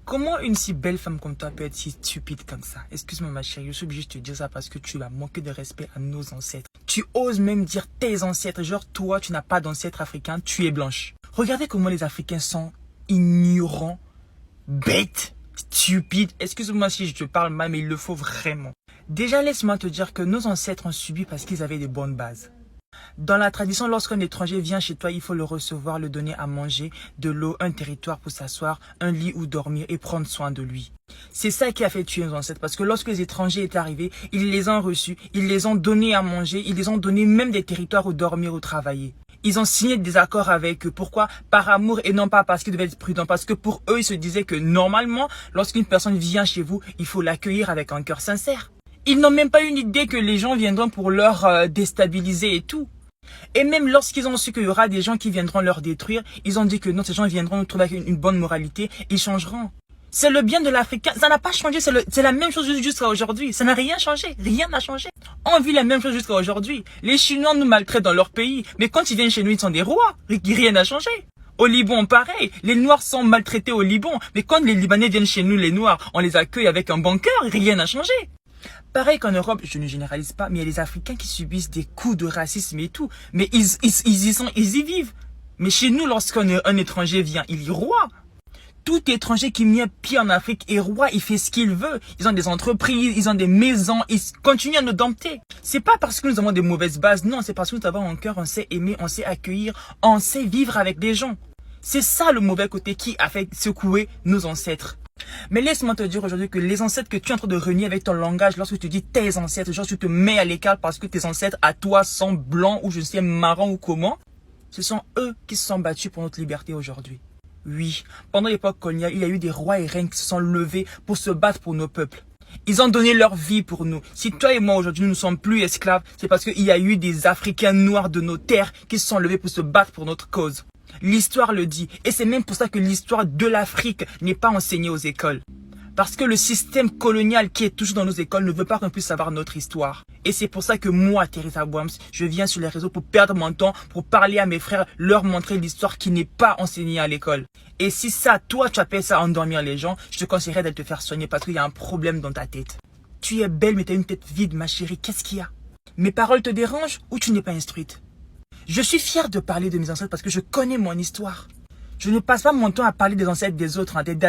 Comment une si belle femme comme toi peut être si stupide comme ça? Excuse-moi ma chérie, je suis obligé de te dire ça parce que tu as manqué de respect à nos ancêtres. Tu oses même dire tes ancêtres, genre toi tu n'as pas d'ancêtre africain, tu es blanche. Regardez comment les Africains sont ignorants, bêtes, stupides. Excuse-moi si je te parle mal, mais il le faut vraiment. Déjà laisse-moi te dire que nos ancêtres ont subi parce qu'ils avaient des bonnes bases. Dans la tradition, lorsqu'un étranger vient chez toi, il faut le recevoir, le donner à manger, de l'eau, un territoire pour s'asseoir, un lit où dormir et prendre soin de lui. C'est ça qui a fait tuer nos ancêtres, parce que lorsque les étrangers étaient arrivés, ils les ont reçus, ils les ont donnés à manger, ils les ont donné même des territoires où dormir ou travailler. Ils ont signé des accords avec eux. Pourquoi? Par amour et non pas parce qu'ils devaient être prudents. Parce que pour eux, ils se disaient que normalement, lorsqu'une personne vient chez vous, il faut l'accueillir avec un cœur sincère. Ils n'ont même pas une idée que les gens viendront pour leur déstabiliser et tout. Et même lorsqu'ils ont su qu'il y aura des gens qui viendront leur détruire, ils ont dit que non, ces gens viendront nous trouver avec une bonne moralité, ils changeront. C'est le bien de l'Africain, ça n'a pas changé, c'est la même chose jusqu'à aujourd'hui, ça n'a rien changé, rien n'a changé. On vit la même chose jusqu'à aujourd'hui. Les Chinois nous maltraitent dans leur pays, mais quand ils viennent chez nous, ils sont des rois, rien n'a changé. Au Liban, pareil, les Noirs sont maltraités au Liban, mais quand les Libanais viennent chez nous, les Noirs, on les accueille avec un bon cœur, rien n'a changé. Pareil qu'en Europe, je ne généralise pas, mais il y a les Africains qui subissent des coups de racisme et tout. Mais ils y vivent. Mais chez nous, lorsqu'un étranger vient, il est roi. Tout étranger qui met pied en Afrique est roi, il fait ce qu'il veut. Ils ont des entreprises, ils ont des maisons, ils continuent à nous dompter. C'est pas parce que nous avons des mauvaises bases, non, c'est parce que nous avons un cœur, on sait aimer, on sait accueillir, on sait vivre avec des gens. C'est ça le mauvais côté qui a fait secouer nos ancêtres. Mais laisse-moi te dire aujourd'hui que les ancêtres que tu es en train de renier avec ton langage, lorsque tu dis tes ancêtres, genre tu te mets à l'écart parce que tes ancêtres à toi sont blancs ou je sais marrons ou comment, ce sont eux qui se sont battus pour notre liberté aujourd'hui. Oui, pendant l'époque coloniale, il y a eu des rois et reines qui se sont levés pour se battre pour nos peuples. Ils ont donné leur vie pour nous. Si toi et moi aujourd'hui nous ne sommes plus esclaves, c'est parce qu'il y a eu des Africains noirs de nos terres qui se sont levés pour se battre pour notre cause. L'histoire le dit. Et c'est même pour ça que l'histoire de l'Afrique n'est pas enseignée aux écoles. Parce que le système colonial qui est toujours dans nos écoles ne veut pas qu'on puisse savoir notre histoire. Et c'est pour ça que moi, Teresa Boams, je viens sur les réseaux pour perdre mon temps, pour parler à mes frères, leur montrer l'histoire qui n'est pas enseignée à l'école. Et si ça, toi, tu appelles ça endormir les gens, je te conseillerais d'aller te faire soigner parce qu'il y a un problème dans ta tête. Tu es belle mais tu as une tête vide, ma chérie. Qu'est-ce qu'il y a? Mes paroles te dérangent ou tu n'es pas instruite? Je suis fier de parler de mes ancêtres parce que je connais mon histoire. Je ne passe pas mon temps à parler des ancêtres des autres, hein,